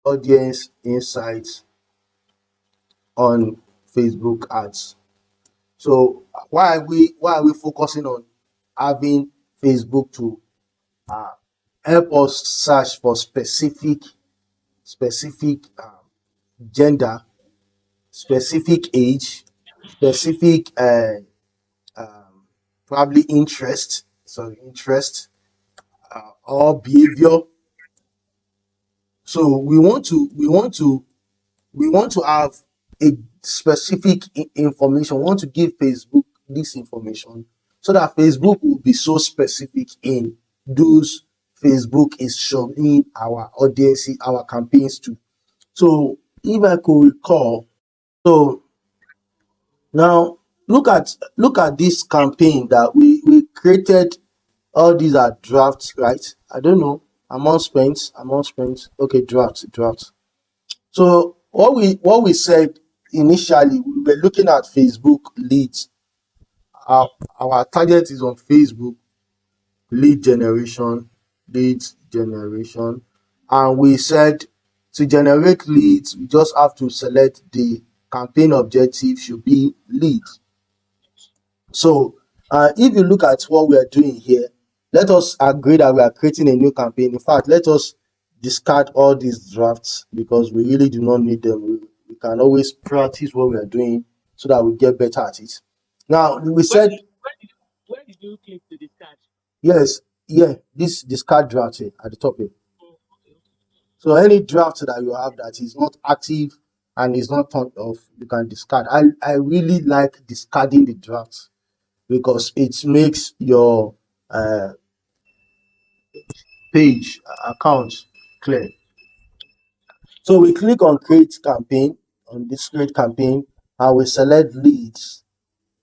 audience insights on Facebook ads. So why are we focusing on having Facebook to help us search for specific gender, specific age, specific probably interest or behavior. So we want to have a specific information. We want to give Facebook this information so that Facebook will be so specific in those Facebook is showing our audience, our campaigns to. So if I could recall, so now look at this campaign that we created. All these are drafts, right? I don't know. Amount spent. Okay, drafts. So what we said initially, we were looking at Facebook leads. Our target is on Facebook lead generation, leads generation, and we said to generate leads, we just have to select the campaign objective should be leads. So if you look at what we are doing here, let us agree that we are creating a new campaign. In fact, let us discard all these drafts because we really do not need them. We can always practice what we are doing so that we get better at it. Now, we said, Where did you click to discard? yes, yeah, this discard draft here at the top here. Oh, okay. So any draft that you have that is not active and is not turned off, you can discard. I really like discarding the drafts because it makes your uh, page account clear. So we click on create campaign, on this create campaign, and we select leads.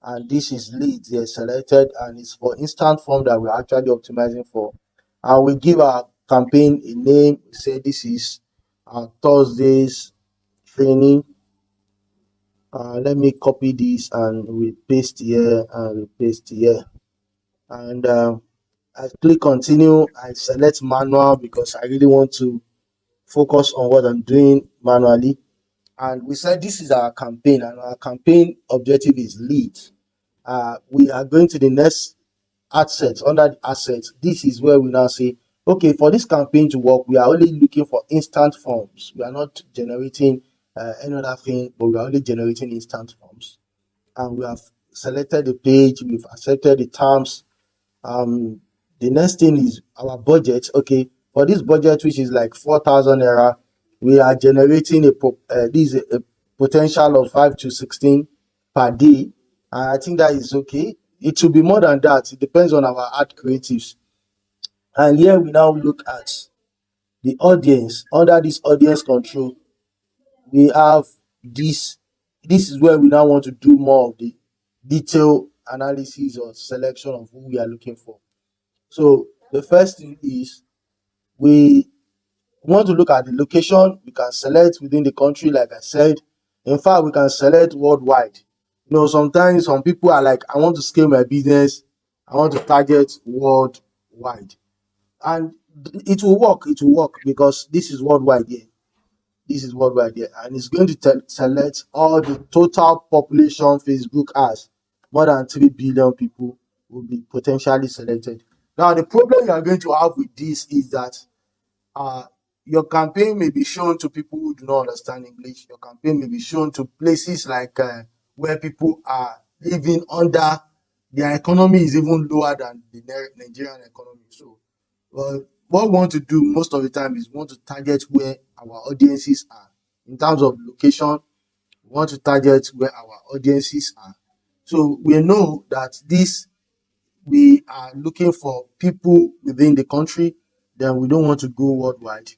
And this is leads here selected, and it's for instant form that we're actually optimizing for. And we give our campaign a name. We say this is Thursday's training. Let me copy this and we paste here and we paste here. And I click continue. I select manual because I really want to focus on what I'm doing manually. And we said this is our campaign, and our campaign objective is lead. We are going to the next assets. Under the assets, this is where we now say, okay, for this campaign to work, we are only looking for instant forms. We are not generating any other thing, but we are only generating instant forms. And we have selected the page, we've accepted the terms. The next thing is our budget. Okay, for this budget, which is like 4,000 naira, we are generating a potential of 5 to 16 per day. And I think that is okay. It will be more than that. It depends on our ad creatives. And here we now look at the audience. Under this audience control, we have this. This is where we now want to do more of the detailed analysis or selection of who we are looking for. So the first thing is we want to look at the location. We can select within the country, like I said. In fact, we can select worldwide. Sometimes some people are like, I want to scale my business, I want to target worldwide. And it will work. It will work because this is worldwide here. This is worldwide here. And it's going to select all the total population Facebook has. More than 3 billion people will be potentially selected. Now, the problem you are going to have with this is that uh, your campaign may be shown to people who do not understand English. Your campaign may be shown to places like where people are living under, their economy is even lower than the Nigerian economy. So, what we want to do most of the time is we want to target where our audiences are. In terms of location, we want to target where our audiences are. So we know that we are looking for people within the country, then we don't want to go worldwide.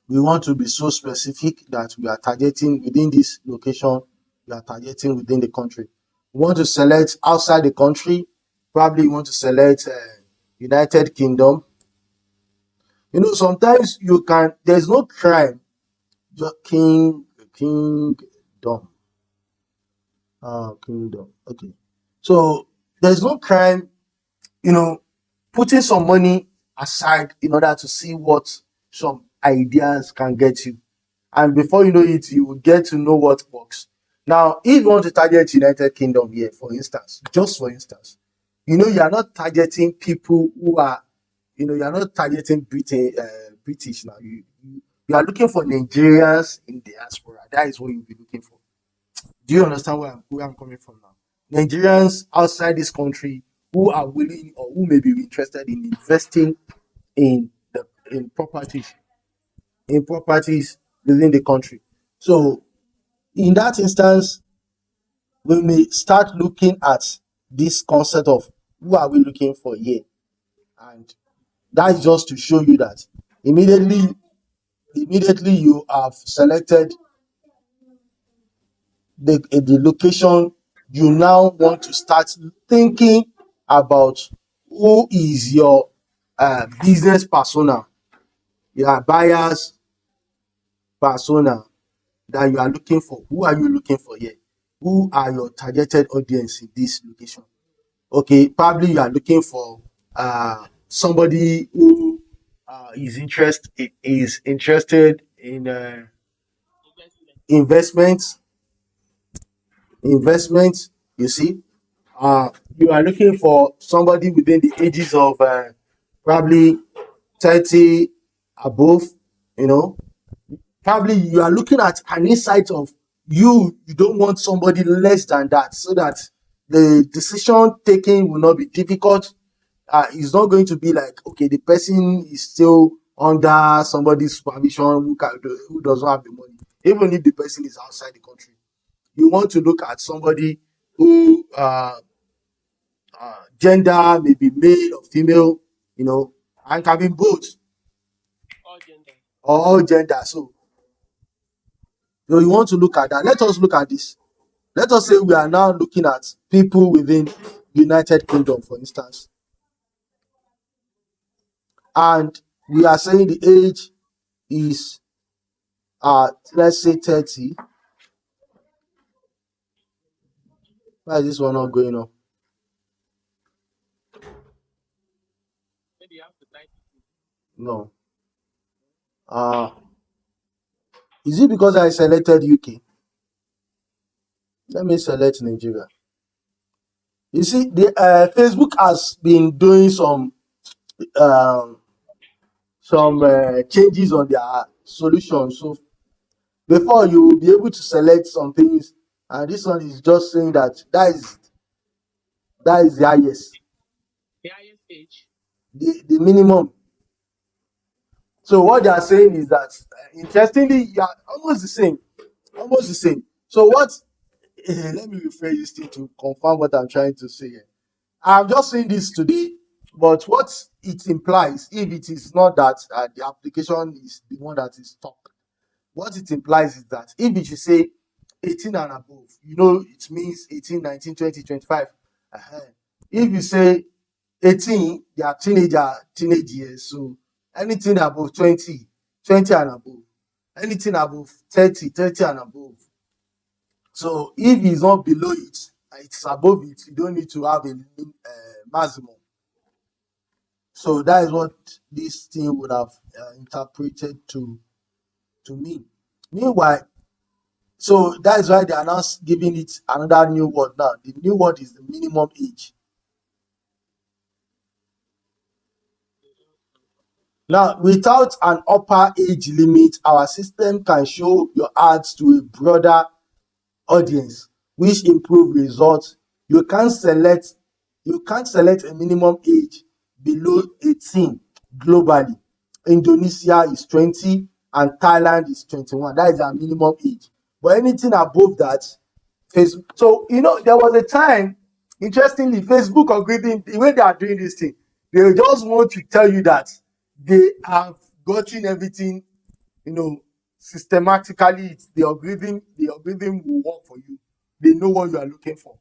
We want to be so specific that we are targeting within this location, we are targeting within the country. We want to select outside the country, probably we want to select United Kingdom. Sometimes there's no crime, just kingdom. Kingdom. Okay. So there's no crime, putting some money aside in order to see what some ideas can get you. And before you know it, you will get to know what works. Now, if you want to target United Kingdom here, for instance, just for instance, you are not targeting people who are, you are not targeting British now. You are looking for Nigerians in diaspora. That is what you'll be looking for. Do you understand where I'm coming from now? Nigerians outside this country who are willing or who may be interested in investing in in properties within the country. So in that instance, we may start looking at this concept of who are we looking for here, and that is just to show you that immediately you have selected the location. You now want to start thinking about who is your business persona, your buyers persona that you are looking for. Who are you looking for here? Who are your targeted audience in this location? Okay, probably you are looking for somebody who is interested in Investment. investments. Investments, you see, you are looking for somebody within the ages of probably 30 above. You know, probably you are looking at an insight of you don't want somebody less than that, so that the decision taking will not be difficult. It's not going to be like, okay, the person is still under somebody's supervision who doesn't have the money, even if the person is outside the country. You want to look at somebody who gender may be male or female, and can be both All gender. or all gender. So you want to look at that. Let us look at this. Let us say we are now looking at people within United Kingdom, for instance, and we are saying the age is let's say 30. Why is this one not going on? Maybe you have to type it. No. Is it because I selected UK? Let me select Nigeria. You see, the Facebook has been doing um, some changes on their solution. So before, you will be able to select some things, and this one is just saying that is the highest, The highest age. the minimum. So what they are saying is that interestingly, yeah, almost the same, almost the same. So what? Let me rephrase this thing to confirm what I'm trying to say here. I'm just saying this today, but what it implies, if it is not that the application is the one that is stuck, what it implies is that if it should say 18 and above, it means 18, 19, 20, 25. Uh-huh. If you say 18, they are teenage years. So anything above 20, 20 and above. Anything above 30, 30 and above. So if it's not below it, it's above it, you don't need to have a maximum. So that is what this thing would have interpreted to mean. Meanwhile, so that is why they are now giving it another new word now. The new word is the minimum age. Now, without an upper age limit, our system can show your ads to a broader audience, which improve results. You can't select a minimum age below 18 globally. Indonesia is 20 and Thailand is 21. That is our minimum age. But anything above that, Facebook. So there was a time, interestingly, Facebook algorithm, the way they are doing this thing, they just want to tell you that they have gotten everything, systematically. The algorithm will work for you. They know what you are looking for.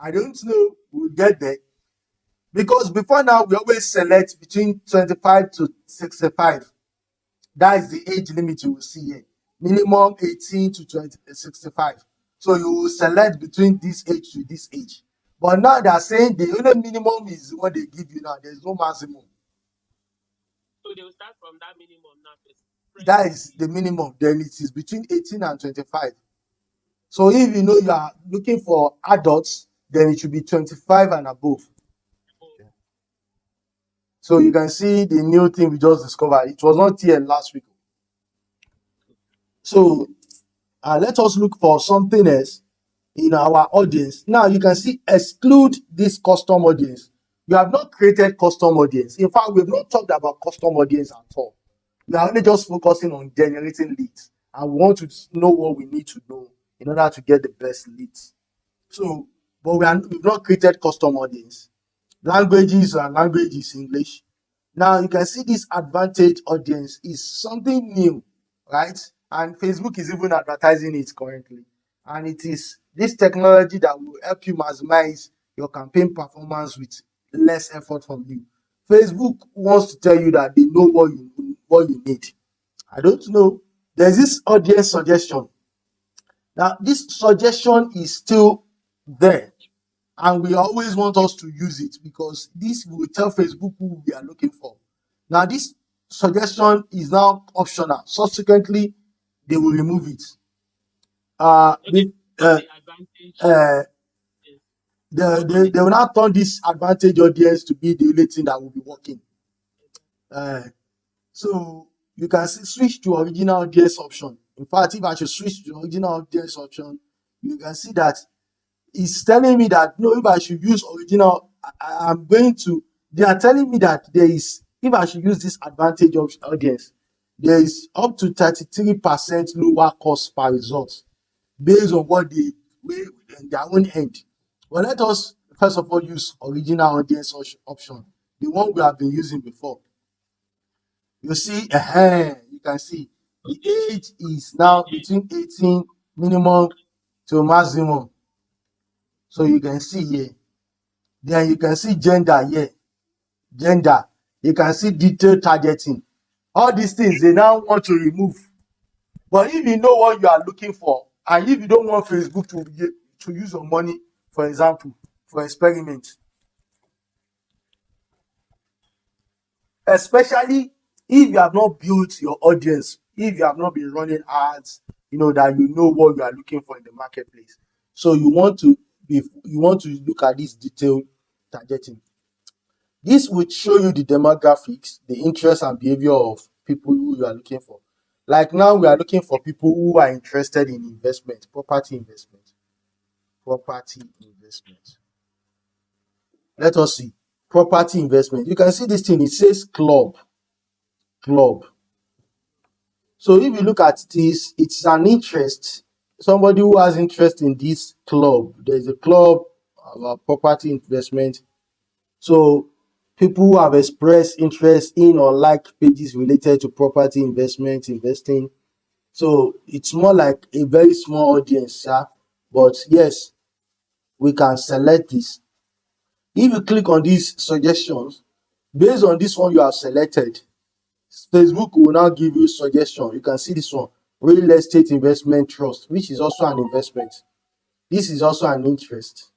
I don't know, we'll get there, because before now we always select between 25 to 65. That is the age limit you will see here. Minimum 18 to 65. So you will select between this age to this age. But now they are saying the only minimum is what they give you now. There's no maximum. So they will start from that minimum now first. That is the minimum. Then it is between 18 and 25. So if you know you are looking for adults, then it should be 25 and above. So you can see the new thing we just discovered. It was not here last week. So let us look for something else in our audience. Now you can see exclude this custom audience. You have not created custom audience. In fact, we have not talked about custom audience at all. We are only just focusing on generating leads, and we want to know what we need to know in order to get the best leads. So, but we've not created custom audience. Languages and language is English. Now you can see this advantage audience is something new, right? And Facebook is even advertising it currently. And it is this technology that will help you maximize your campaign performance with less effort from you. Facebook wants to tell you that they know what you need. I don't know. There's this audience suggestion. Now, this suggestion is still there, and we always want us to use it because this will tell Facebook who we are looking for. Now, this suggestion is now optional. Subsequently, they will remove it. Okay. Uh, The advantage. uh, Yes. they will now turn this advantage audience to be the only thing that will be working. So you can switch to original audience option. In fact, if I should switch to original audience option, you can see that it's telling me that no, if I should use original, I'm going to. They are telling me that there is, if I should use this advantage of audience, there is up to 33% lower cost per result based on what they in their own end. Well, let us first of all use original audience option, the one we have been using before. You see, you can see the age is now between 18 minimum to maximum. So you can see here. Then you can see gender here. Gender. You can see detailed targeting. All these things they now want to remove. But if you know what you are looking for, and if you don't want Facebook to use your money, for example, for experiment, especially if you have not built your audience, if you have not been running ads, that you know what you are looking for in the marketplace. So you want to look at this detailed targeting. This will show you the demographics, the interest and behavior of people who you are looking for. Like now, we are looking for people who are interested in investment, property investment. Property investment. Let us see. Property investment. You can see this thing, it says club. Club. So if you look at this, it's an interest. Somebody who has interest in this club. There's a club about property investment. So people who have expressed interest in or like pages related to property investment, investing. So it's more like a very small audience, yeah? But yes, we can select this. If you click on these suggestions, based on this one you have selected, Facebook will now give you suggestion. You can see this one, real estate investment trust, which is also an investment. This is also an interest.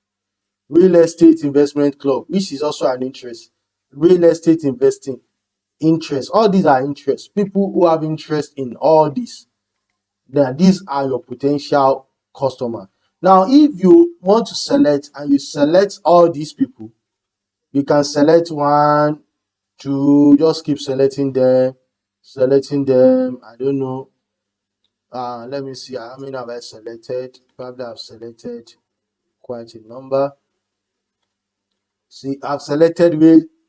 Real estate investment club, which is also an interest. Real estate investing interest. All these are interests. People who have interest in all this, then these are your potential customer. Now, if you want to select and you select all these people, you can select one, two, just keep selecting them. I don't know. Let me see how many have I selected. Probably I've selected quite a number. See, I've selected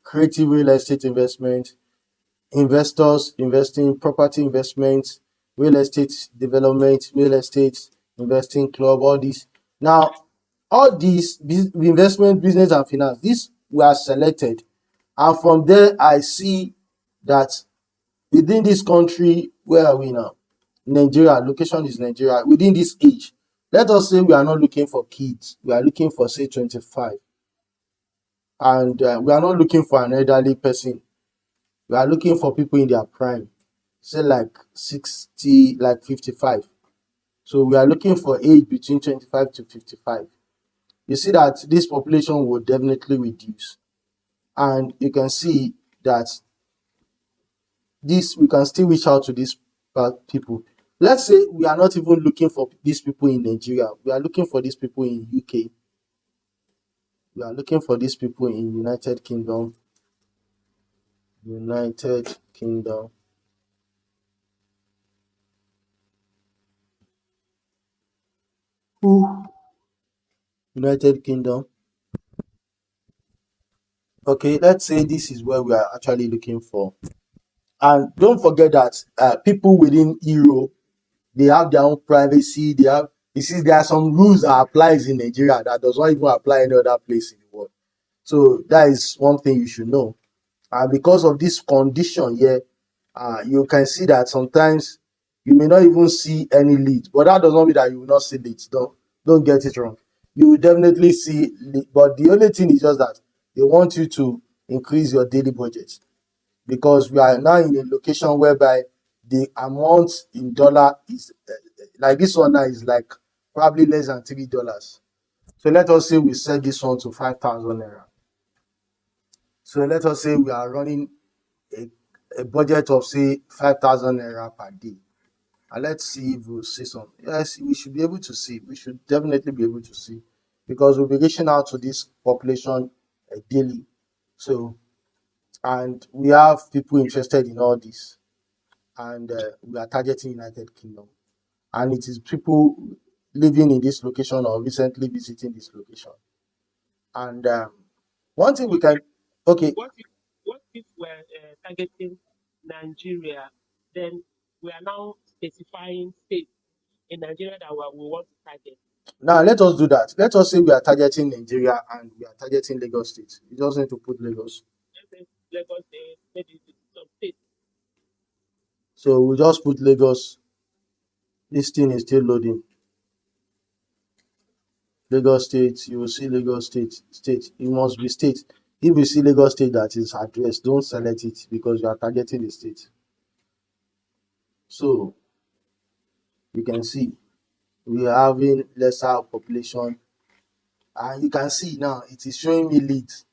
creative real estate investment, investors investing, property investment, real estate development, real estate investing club, all these. Now, all these investment, business, and finance, these were selected. And from there, I see that within this country, where are we now? Nigeria, location is Nigeria. Within this age, let us say we are not looking for kids. We are looking for, say, 25. And we are not looking for an elderly person. We are looking for people in their prime, say like 60, like 55. So we are looking for age between 25 to 55. You see that this population will definitely reduce. And you can see that we can still reach out to this people. Let's say we are not even looking for these people in Nigeria. We are looking for these people in UK. We are looking for these people in United Kingdom. United Kingdom. Ooh. United Kingdom. Okay, let's say this is where we are actually looking for. And don't forget that people within Europe, they have their own privacy. They have, you see, there are some rules that applies in Nigeria that does not even apply any other place in the world. So that is one thing you should know. And because of this condition here, you can see that sometimes you may not even see any leads, but that does not mean that you will not see leads. Don't get it wrong. You will definitely see lead, but the only thing is just that they want you to increase your daily budget, because we are now in a location whereby the amount in dollar is like this one now is like probably less than $3. So let us say we set this one to 5,000 naira. So let us say we are running a, a budget of say 5,000 naira per day. And let's see if we'll see some. Yes, we should be able to see. We should definitely be able to see, because we'll be reaching out to this population daily. So, and we have people interested in all this, and we are targeting United Kingdom, and it is people living in this location or recently visiting this location. And one thing we Okay. can, okay, What if we're targeting Nigeria? Then we are now specifying states in Nigeria that we want to target. now let us do that. Let us say we are targeting Nigeria and we are targeting Lagos State. You just need to put Lagos. Let's say Lagos, maybe some states. So we just put Lagos. This thing is still loading. Lagos State, you will see Lagos State. It must be state. If you see Lagos State that is addressed, don't select it because you are targeting the state. So you can see we are having lesser population, and you can see now it is showing me leads.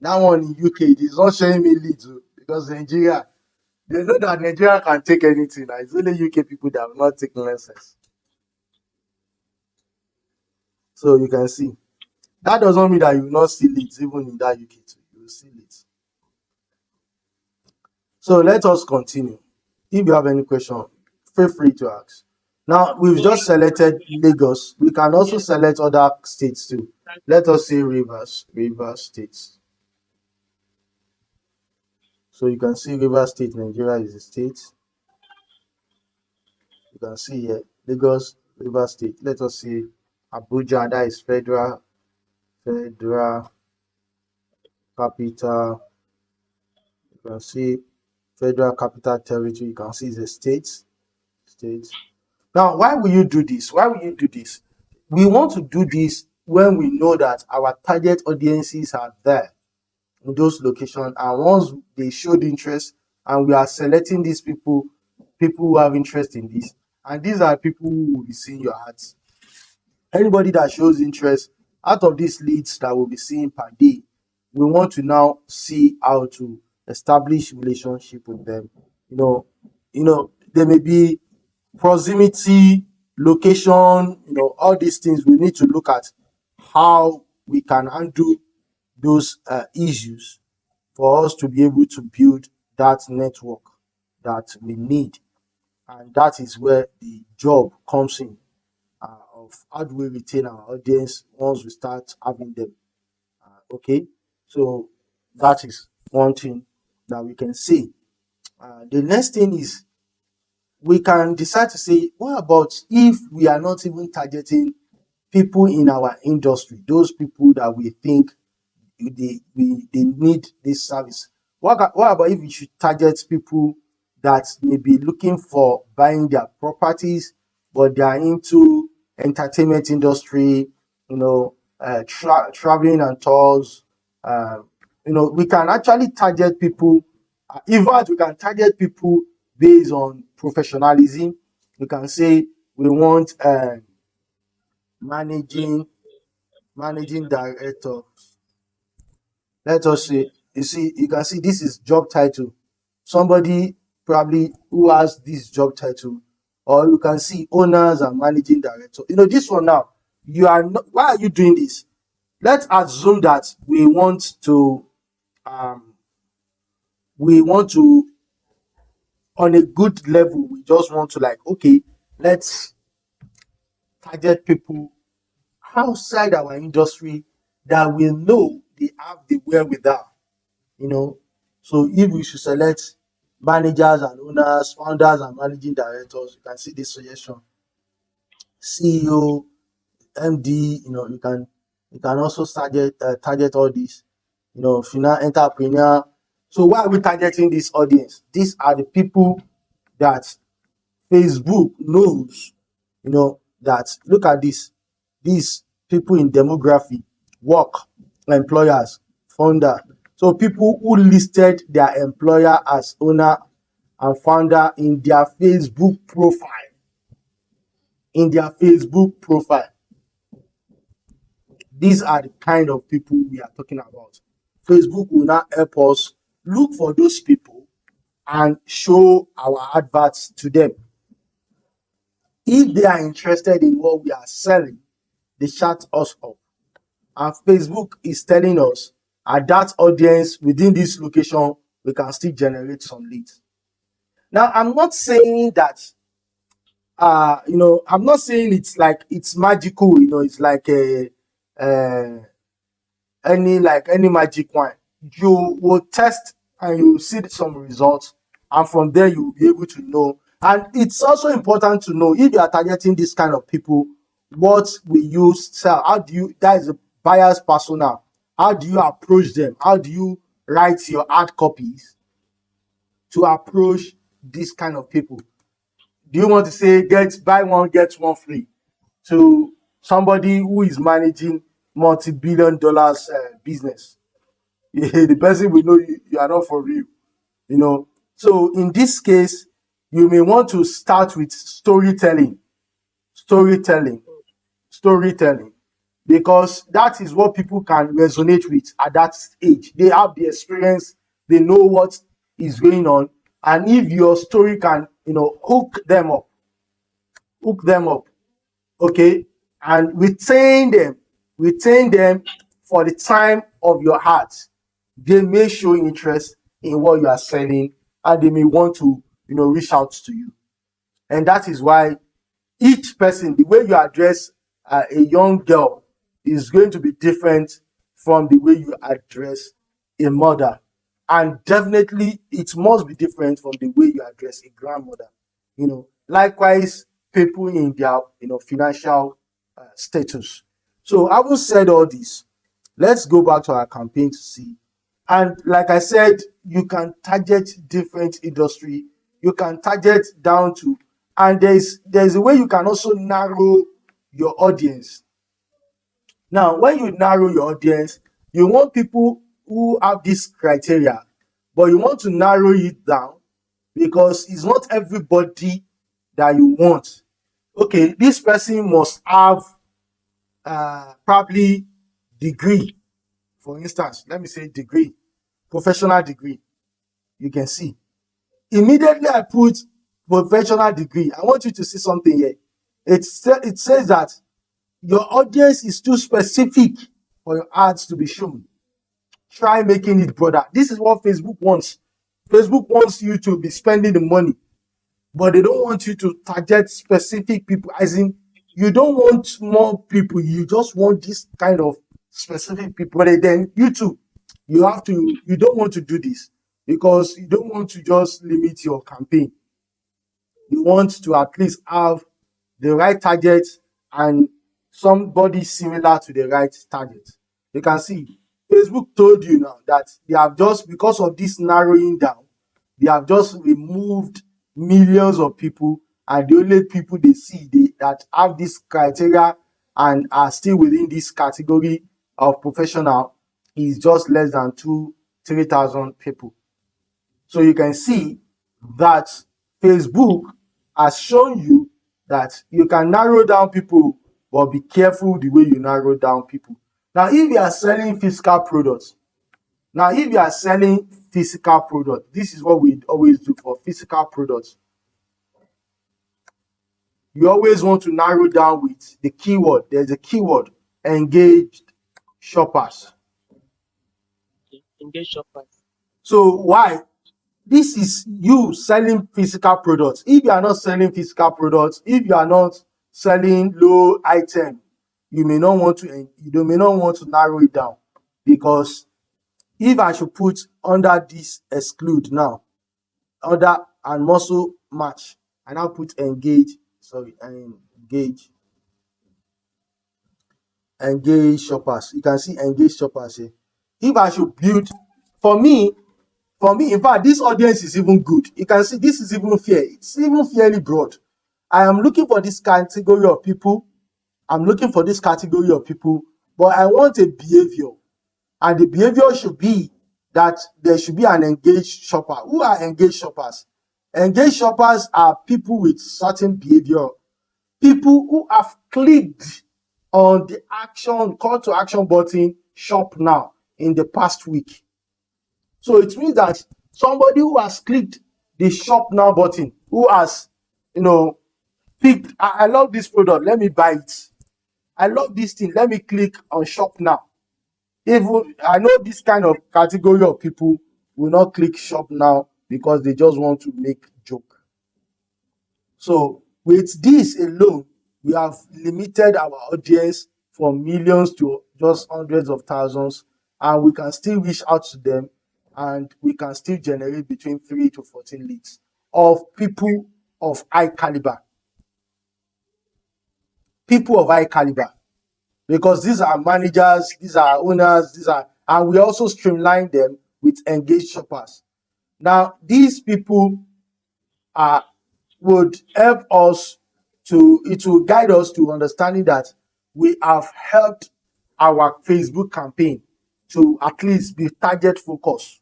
That one in UK, it is not showing me leads because Nigeria, they know that Nigeria can take anything. It's only UK people that have not taken lessons. So you can see that does not mean that you will not see leads even in that UK too. You will see leads. So let us continue. If you have any question, feel free to ask. Now we've So just selected Lagos. We can also yes, select other states too. that, Let us say Rivers States. So you can see Rivers State, Nigeria is a state. You can see here Lagos, Rivers State. Let us see Abuja, that is federal capital. You can see Federal Capital Territory. You can see it's a state. Now, why will you do this? Why will you do this? We want to do this when we know that our target audiences are there in those locations, and once they showed interest, and we are selecting these people who have interest in this, and these are people who will be seeing your ads. Anybody that shows interest out of these leads that we'll be seeing per day, we want to now see how to establish relationship with them. There may be proximity, location, all these things. We need to look at how we can handle those issues for us to be able to build that network that we need. And that is where the job comes in, of how do we retain our audience once we start having them. Okay, so that is one thing that we can see. The next thing is we can decide to say, what about if we are not even targeting people in our industry, those people that we think they need this service? What about if we should target people that may be looking for buying their properties, but they are into entertainment industry, traveling and tours. We can actually target people. In fact, we can target people based on professionalism. We can say we want let's managing manage managing and director. Let us say, you can see this is job title. Somebody probably who has this job title, or you can see owners and managing director. This one now, you are not, why are you doing this? Let's assume that we want to on a good level, we just want to, like, okay, let's target people outside our industry that we know they have the wherewithal, you know. So if we should select managers and owners, founders and managing directors, you can see this suggestion. CEO, MD, you can also target all these, finance entrepreneur. So why are we targeting this audience? These are the people that Facebook knows, that look at this. These people in demography, work, employers, founder. So people who listed their employer as owner and founder in their Facebook profile. These are the kind of people we are talking about. Facebook will now help us look for those people and show our adverts to them. If they are interested in what we are selling, they chat us up. And Facebook is telling us at that audience within this location, we can still generate some leads. Now, I'm not saying that, I'm not saying it's magical, it's like any magic wine. You will test and you will see some results, and from there you will be able to know. And it's also important to know, if you are targeting this kind of people, what we use sell. That is a buyer's persona. How do you approach them? How do you write your ad copies to approach this kind of people? Do you want to say buy one get one free to somebody who is managing multi-billion dollars business? The person will know you are not for real. So in this case, you may want to start with storytelling, because that is what people can resonate with at that age. They have the experience, they know what is going on, and if your story can hook them up, okay, and retain them for the time of your heart, they may show interest in what you are selling, and they may want to reach out to you. And that is why each person, the way you address a young girl is going to be different from the way you address a mother, and definitely it must be different from the way you address a grandmother. Likewise, people in their financial status. So having said all this, let's go back to our campaign to see. And like I said, you can target different industry. You can target down to, and there's a way you can also narrow your audience. Now, when you narrow your audience, you want people who have this criteria, but you want to narrow it down because it's not everybody that you want. Okay, this person must have probably degree. For instance, let me say degree, professional degree. You can see. Immediately I put professional degree. I want you to see something here. It says that your audience is too specific for your ads to be shown. Try making it broader. This is what Facebook wants. Facebook wants you to be spending the money, but they don't want you to target specific people. As in, you don't want more people. You just want this kind of specific people. But then you too, you don't want to do this because you don't want to just limit your campaign. You want to at least have the right target and somebody similar to the right target. You can see Facebook told you now that they have just, because of this narrowing down, they have just removed millions of people, and the only people they see that have this criteria and are still within this category of professional is just less than 3,000 people. So you can see that Facebook has shown you that you can narrow down people, but be careful the way you narrow down people. Now, if you are selling physical products, physical product. This is what we always do for physical products. You always want to narrow down with the keyword. There's a keyword, engaged shoppers. Okay. Engage shoppers. So why? This is you selling physical products. If you are not selling physical products, if you are not selling low item, you may not want to narrow it down, because if I should put under this exclude now, under and muscle match, and I'll put engage, engage shoppers. You can see engage shoppers here. If I should build, for me, in fact, this audience is even good. You can see this is even fair. It's even fairly broad. I am looking for this category of people. But I want a behavior. And the behavior should be that there should be an engaged shopper. Who are engaged shoppers? Engaged shoppers are people with certain behavior. People who have clicked on the call to action button, shop now, in the past week. So it means that somebody who has clicked the shop now button, who has, picked, I love this product, let me buy it. I love this thing, let me click on shop now. Even I know this kind of category of people will not click shop now because they just want to make joke. So with this alone, we have limited our audience from millions to just hundreds of thousands, and we can still reach out to them, and we can still generate between 3 to 14 leads of people of high caliber. People of high caliber. Because these are managers, these are owners, and we also streamline them with engaged shoppers. Now, these people would help us it will guide us to understanding that we have helped our Facebook campaign to at least be target focused.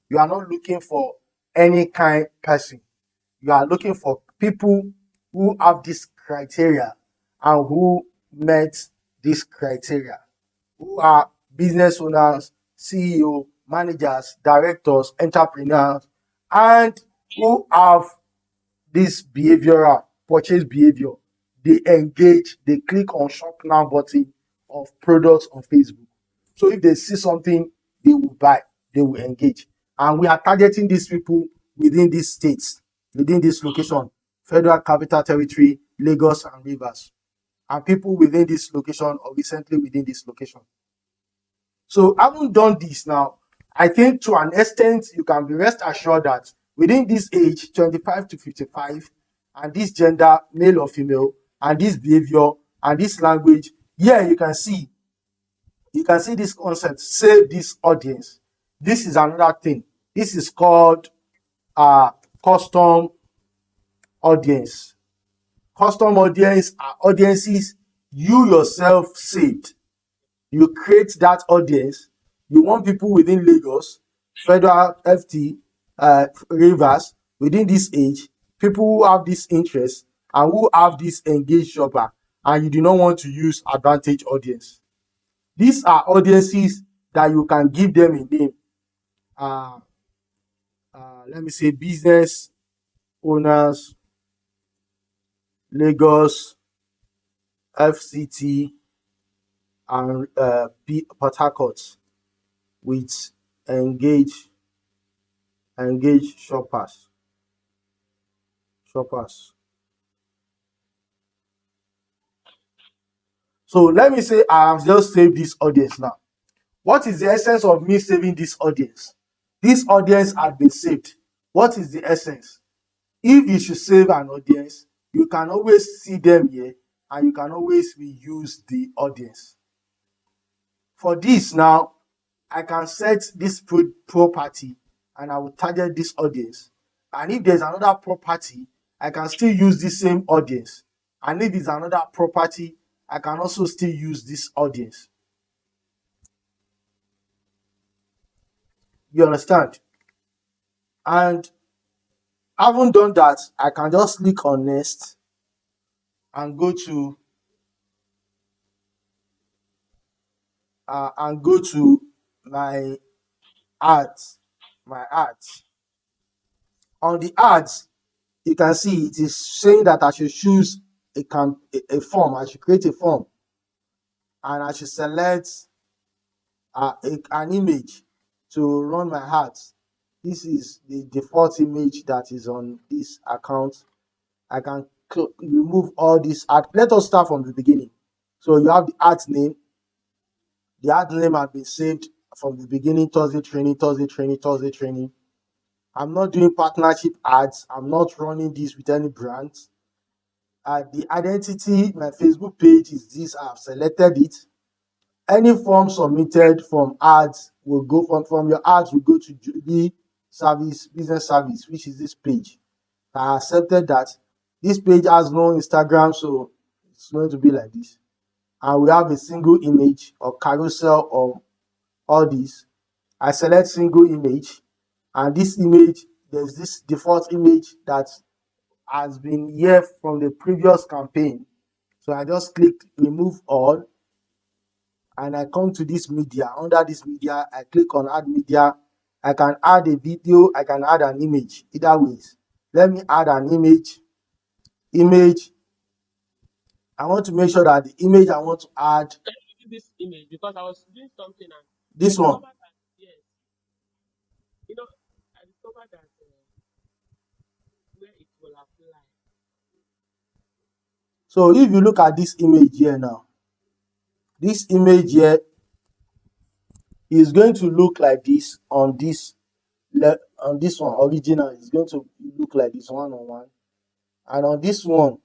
You are not looking for any kind person. You are looking for people who have this criteria and who met this criteria, who are business owners, CEO, managers, directors, entrepreneurs, and who have this behavioral purchase behavior. They engage, they click on shop now button of products on Facebook. So if they see something, they will buy, they will engage. And we are targeting these people within these states, within this location, Federal Capital Territory, Lagos and Rivers, and people within this location or recently within this location. So having done this now, I think to an extent you can be rest assured that within this age, 25 to 55, and this gender, male or female, and this behavior and this language, here you can see this concept, save this audience. This is another thing. This is called custom audience. Custom audience are audiences you yourself saved. You create that audience. You want people within Lagos, Federal FT, Rivers, within this age, people who have this interest and who have this engaged shopper, and you do not want to use advantage audience. These are audiences that you can give them a name. Let me say business owners, Lagos, FCT, and Port Harcourt with engaged shoppers. So let me say I have just saved this audience now. What is the essence of me saving this audience? This audience has been saved. What is the essence? If you should save an audience, you can always see them here and you can always reuse the audience. For this now, I can set this property and I will target this audience. And if there's another property, I can still use the same audience. And if it's another property, I can also still use this audience. You understand? And having done that, I can just click on next and go to my ads, my ads. On the ads, you can see it is saying that I should choose a form. I should create a form, and I should select an image to run my ads. This is the default image that is on this account. I can remove all these ad. Let us start from the beginning. So you have the ad name. The ad name has been saved from the beginning. Thursday training, Thursday training, Thursday training. I'm not doing partnership ads. I'm not running this with any brands. The identity, my Facebook page is this. I've selected it. Any form submitted from ads will go from your ads will go to the service, business service, which is this page. I accepted that. This page has no Instagram, so it's going to be like this. And we have a single image or carousel or all these. I select single image, and this image, there's this default image that has been here from the previous campaign. So I just click remove all, and I come to this media. Under this media, I click on add media. I can add a video, I can add an image, either ways. Let me add an image. I want to make sure that the image I want to add, Can you do this image? Because I was doing something and I this one. discovered that, yes, you know, I discovered that where it will apply. So if you look at this image here now, this image here is going to look like this on this one original. Is going to look like this one-on-one, and on this one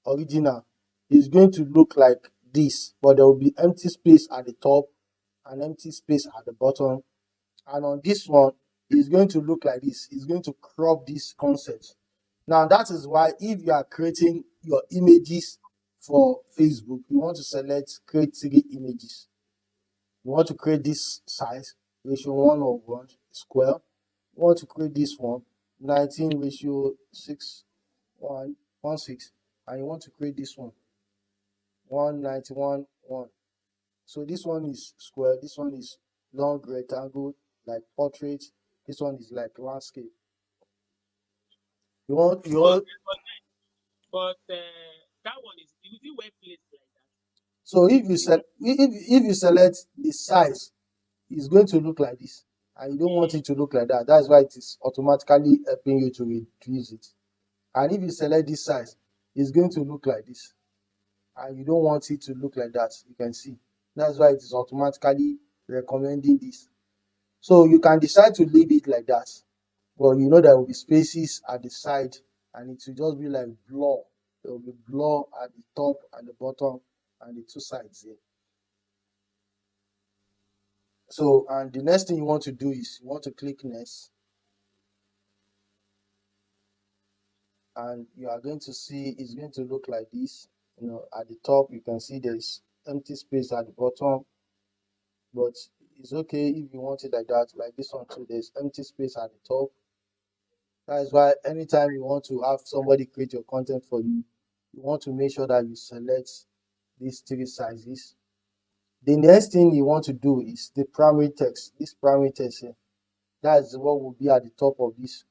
original is going to look like this, but there will be empty space at the top and empty space at the bottom. And on this one is going to look like this. It's going to crop this concept. Now that is why if you are creating your images for Facebook, you want to select create 3 images. You want to create this size ratio 1:1 square. You want to create this one 19 ratio 6:1:6, and you want to create this one 1:91:1. So this one is square, this one is long rectangle like portrait, this one is like landscape. You want But that one is well placed like that. so if you select the size, it's going to look like this, and you don't want it to look like that. That's why it is automatically helping you to reduce it. And if you select this size, it's going to look like this, and you don't want it to look like that. You can see that's why it is automatically recommending this. So you can decide to leave it like that, but you know there will be spaces at the side, and it will just be like blur. There will be blur at the top and the bottom and the two sides here. So, and the next thing you want to do is you want to click next, and you are going to see it's going to look like this. At the top you can see there's empty space at the bottom, but it's okay if you want it like that. Like this one too, there's empty space at the top. That is why anytime you want to have somebody create your content for you, you want to make sure that you select these 3 sizes. The next thing you want to do is the primary text. This primary text here, that is what will be at the top of this,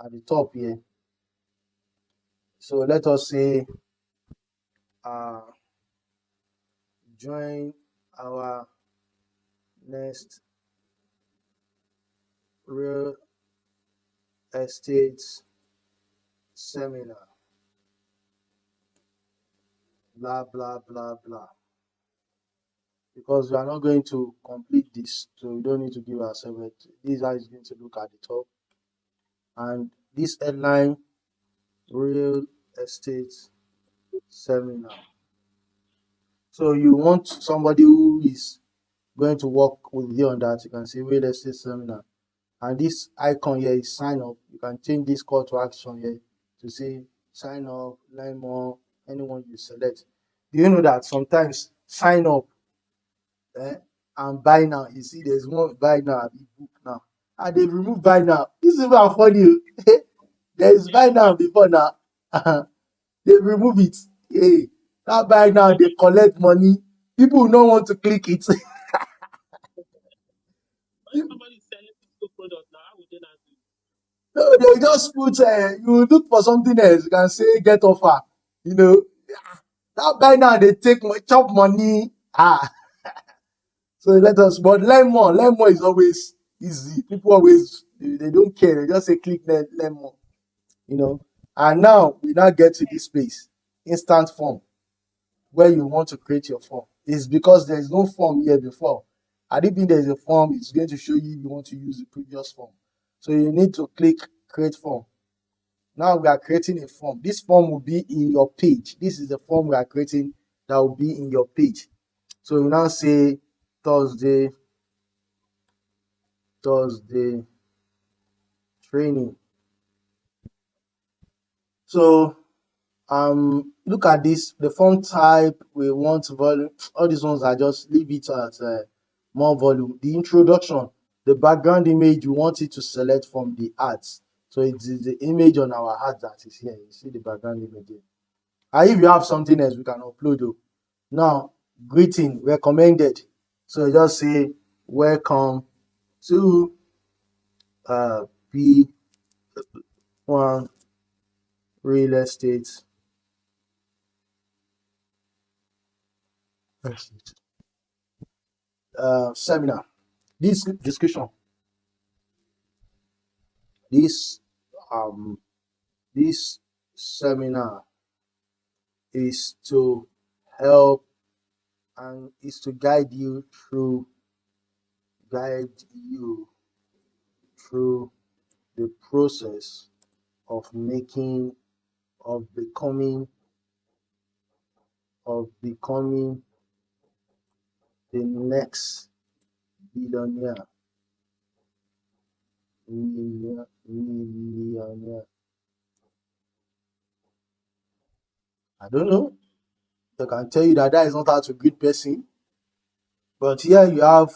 at the top here. So let us say join our next real estate seminar, blah blah blah blah, because we are not going to complete this, so we don't need to give ourselves it. This is how it's going to look at the top, and this headline, real estate seminar. So you want somebody who is going to work with you on that. You can say real estate seminar, and this icon here is sign up. You can change this call to action here to say sign up, learn more, anyone you select. Do you know that sometimes sign up and buy now? You see there's one buy now and book now, and they remove buy now. This is even funny. There is buy now before now. They remove it. Hey, that buy now they collect money. People don't want to click it. When somebody is No, they just put you look for something else. You can say get offer. You know, that by now they take chop money. So let us, but learn more. Learn more is always easy. People always they don't care. They just say click learn more. You know. And now we now get to this space, instant form, where you want to create your form. It's because there is no form here before. Had it been there is a form, it's going to show you if you want to use the previous form. So you need to click create form. Now we are creating a form. This form will be in your page. This is the form we are creating that will be in your page. So you now say Thursday training. So look at this, the font type we want volume. All these ones are just leave it at more volume. The introduction, the background image, we want it to select from the ads. So it is the image on our ad that is here. You see the background image here. And if you have something else, we can upload it. Now, greeting recommended. So just say welcome to B1 real estate seminar. This discussion, this um this seminar is to help and is to guide you through the process of of becoming the next billionaire millionaire. I don't know. I can tell you that that is not how to greet person, but here you have,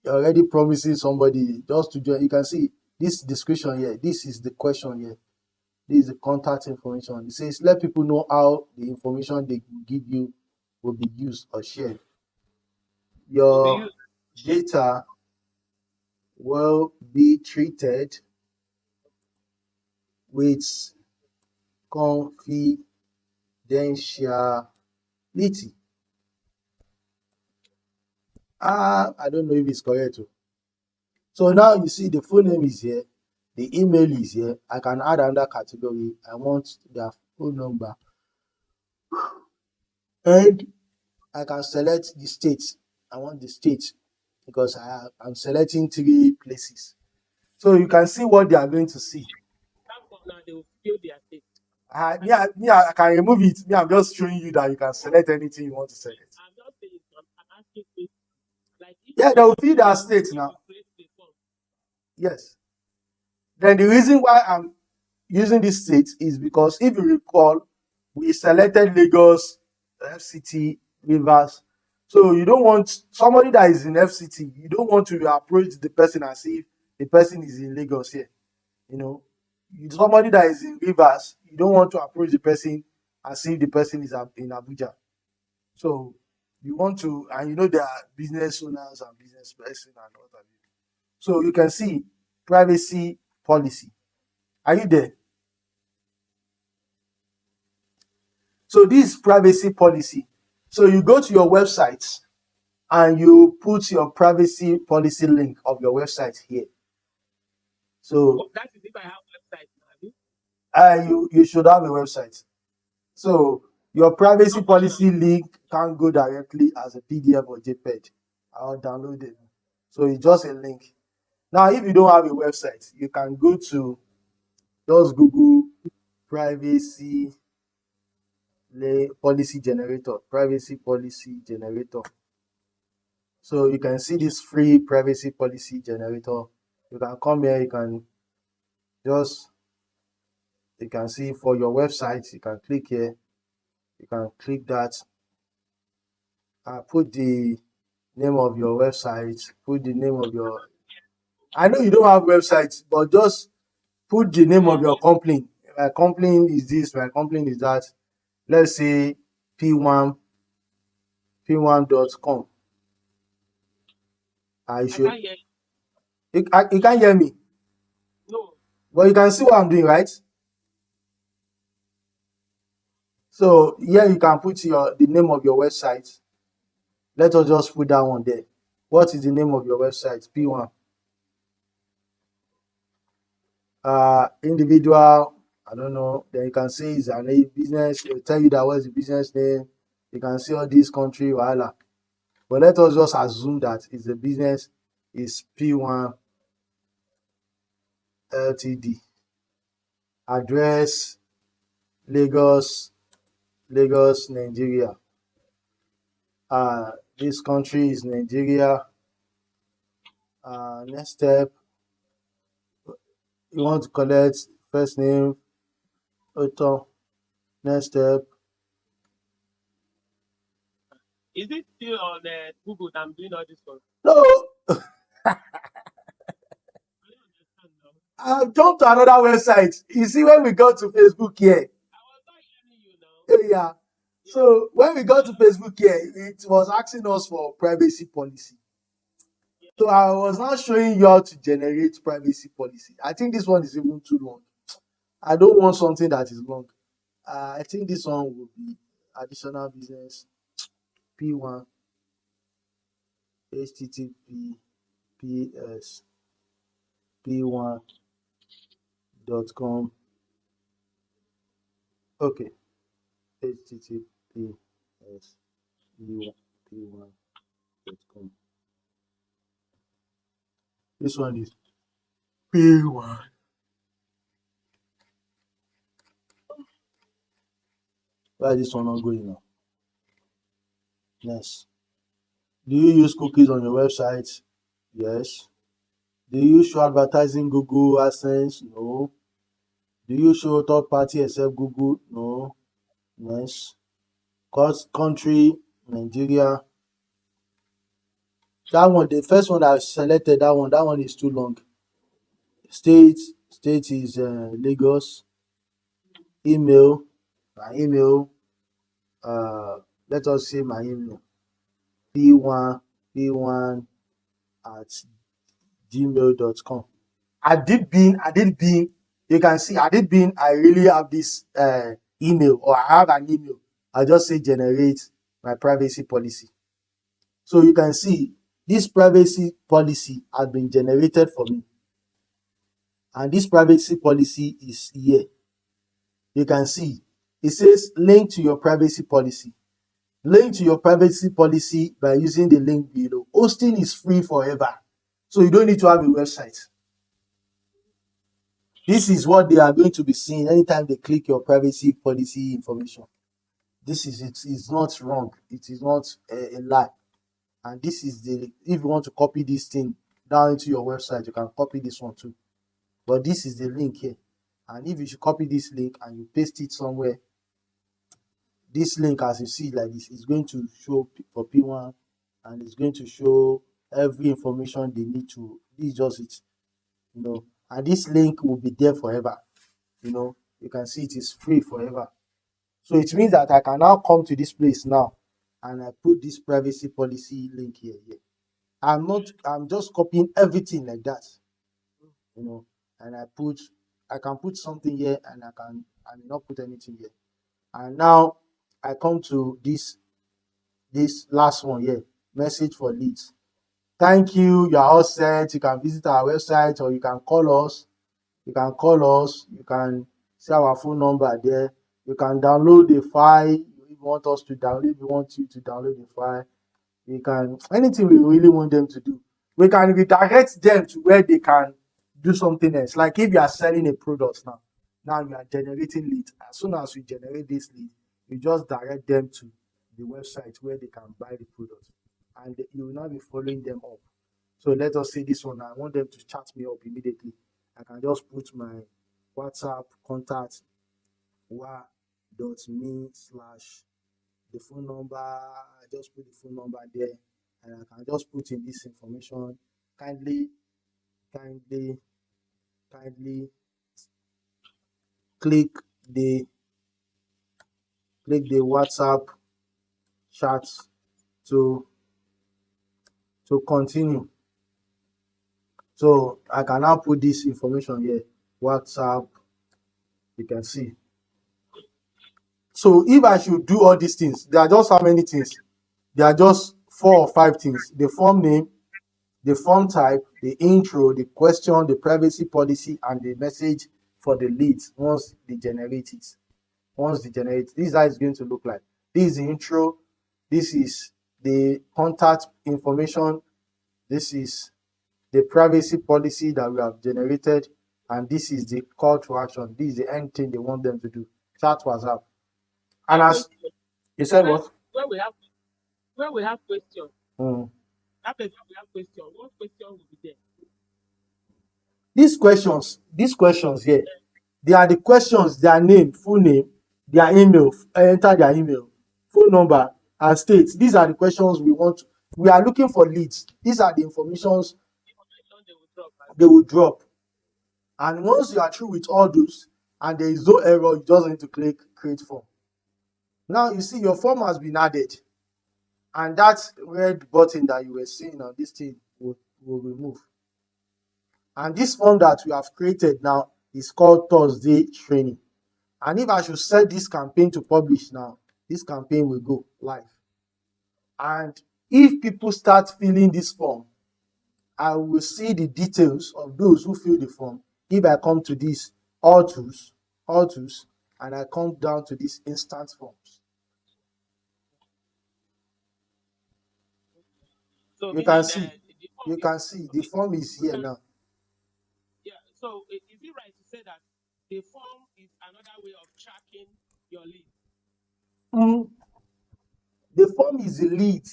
you're already promising somebody just to join. You can see this description here. This is the question here. This is the contact information. It says let people know how the information they give you will be used or shared. will be Your used. data will be treated with confidentiality. I don't know if it's correct. So now you see the full name is here, the email is here. I can add another category. I want their phone number, and I can select the state. I want the state because I'm selecting 3 places. So you can see what they are going to see. That for now they will fill their state. Me, I can remove it. Me, I'm just showing you that you can select anything you want to select. I'm not saying I'm asking questions. Like if Yeah, they you will want fill to their state if now. you create the form, Yes. Then the reason why I'm using this state is because if you recall, we selected Lagos, FCT, Rivers. So you don't want somebody that is in FCT, you don't want to approach the person as if the person is in Lagos here. You know, somebody that is in Rivers, you don't want to approach the person as if the person is in Abuja. So you want to, and you know there are business owners and business person and what have you. So you can see privacy policy. Are you there? So this privacy policy. So you go to your website and you put your privacy policy link of your website here. So that is if I have website now. you should have a website. So your privacy Not for now. policy link can go directly as a PDF or JPEG. I'll download it. So it's just a link. Now, if you don't have a website, you can go to just Google privacy policy generator, privacy policy generator. So you can see this free privacy policy generator. You can come here, just you can see for your website, you can click here, you can click that, put the name of your website, put the name of your, I know you don't have websites, but just put the name of your company. My company is this, my company is that. Let's say p1 p1.com. I I should can't hear you. you can't hear me. But you can see what I'm doing, right? So here you can put the name of your website. Let us just put that one there. What is the name of your website? P1. Individual, I don't know. Then you can say it's a business. It will tell you that what's the business name. You can see all these country, voila. But let us just assume that it's a business is P1 Ltd. Address Lagos, Nigeria. This country is Nigeria. Next step, you want to collect first name, author. Next step. Is it still on Google that I'm doing all this for? No, I don't understand now. I've jumped to another website. You see, when we go to Facebook here, I was not hearing you now. yeah. So when we got to Facebook here, it was asking us for privacy policy. Yeah. So I was not showing you how to generate privacy policy. I think this one is even too long. I don't want something that is long. I think this one will be additional business P1 https p1.com. Okay, https p1.com. This one is P1. Why is this one not going now? Next. Do you use cookies on your website? Yes. Do you show advertising Google AdSense? No. Do you show third party except Google? No. Yes. Country, Nigeria. That one, the first one I selected, that one is too long. State is Lagos. Email, my email. Let us say my email. p1 at gmail.com. I did being, you can see I did being, I really have this email, or I have an email. I just say generate my privacy policy. So you can see this privacy policy has been generated for me. And this privacy policy is here. You can see it says link to your privacy policy. Link to your privacy policy by using the link below. Hosting is free forever. So you don't need to have a website. This is what they are going to be seeing anytime they click your privacy policy information. This is it. It's not wrong. It is not a lie. And this is if you want to copy this thing down into your website, you can copy this one too. But this is the link here. And if you should copy this link and you paste it somewhere, this link, as you see like this, is going to show for P1, and it's going to show every information they need to. This is just it, and this link will be there forever. You can see it is free forever. So it means that I can now come to this place now and I put this privacy policy link here. I'm just copying everything like that, and I can put something here, and I may not put anything here. And now I come to this last one here, message for leads. Thank you, you're all set. You can visit our website, or you can call us. You can see our phone number there. You can download the file if you want us to download. If you want you to download the file, you can, anything we really want them to do. We can redirect them to where they can do something else. Like if you are selling a product now you are generating leads. As soon as you generate this lead, you just direct them to the website where they can buy the product, and you will not be following them up. So let us say this one. I want them to chat me up immediately. I can just put my WhatsApp contact wa.me/ the phone number. I just put the phone number there, and I can just put in this information. Kindly, kindly, kindly click the WhatsApp chat to continue. So I can now put this information here. WhatsApp. You can see. So if I should do all these things, there are just how many things? There are just 4 or 5 things. The form name, the form type, the intro, the question, the privacy policy, and the message for the leads once they generate it. Once they generate, this is how it's going to look like. This is the intro. This is the contact information. This is the privacy policy that we have generated. And this is the call to action. This is the end thing they want them to do. Chat WhatsApp. And as you said, When what? when we have question, Mm. that person we have question, what question will be there? These questions here, they are the questions, their name, full name, their email, enter their email, phone number, and state. These are the questions we want. We are looking for leads. These are the informations Information they will drop. they will drop. And once you are through with all those and there is no error, you just need to click create form. Now you see your form has been added, and that red button that you were seeing on this thing will remove. And this form that we have created now is called Thursday training. And if I should set this campaign to publish now, this campaign will go live. And if people start filling this form, I will see the details of those who fill the form. If I come to this all tools, and I come down to this instant forms, So you can meaning see, the form is the okay. form is We here can, now. yeah. So is it right to say that the form is another way of tracking your lead? Mm, the form is the lead.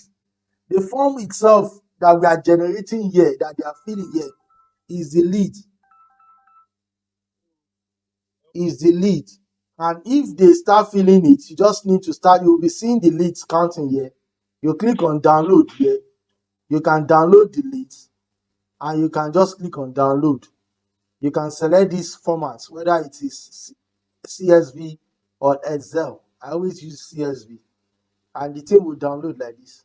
The form itself that we are generating here, that they are filling here, is the lead. Is the lead. And if they start filling it, you just need to start. You'll be seeing the leads counting here. You click on download here. You can download the leads, and you can just click on download. You can select these formats, whether it is CSV or Excel. I always use CSV, and the thing will download like this.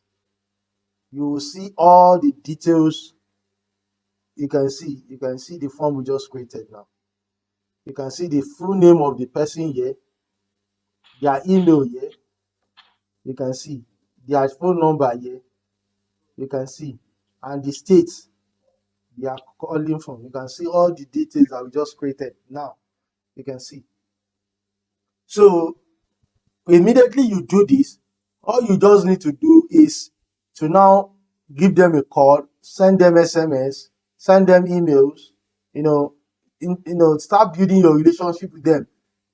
You will see all the details. You can see the form we just created now. You can see the full name of the person here, their email here. You can see their phone number here. You can see, and the states they are calling from. You can see all the details that we just created now. You can see. So immediately you do this, all you just need to do is to now give them a call, send them SMS, send them emails, you know, start building your relationship with them.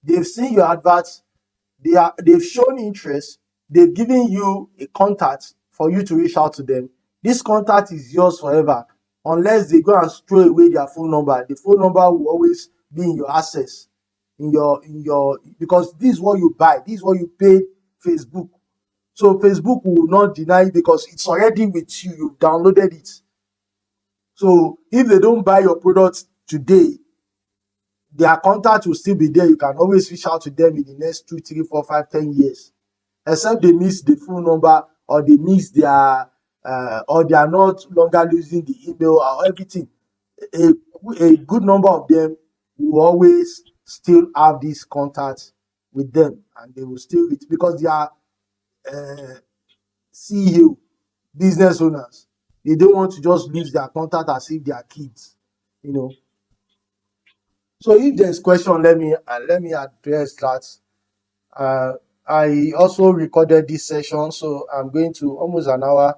They've seen your adverts, they've shown interest, they've given you a contact for you to reach out to them. This contact is yours forever unless they go and throw away their phone number. The phone number will always be in your access, in your because this is what you buy, this is what you pay Facebook. So Facebook will not deny it because it's already with you, you've downloaded it. So if they don't buy your product today, their contact will still be there. You can always reach out to them in the next 2, 3, 4, 5, 10 years, except they miss the phone number, or they miss their or they are not longer using the email or everything. a, a good number of them will always still have this contact with them, and they will still it because they are CEO, business owners. They don't want to just lose their contact as if they are kids, you know. So if there's question, let me address that. uh I also recorded this session, so I'm going to almost an hour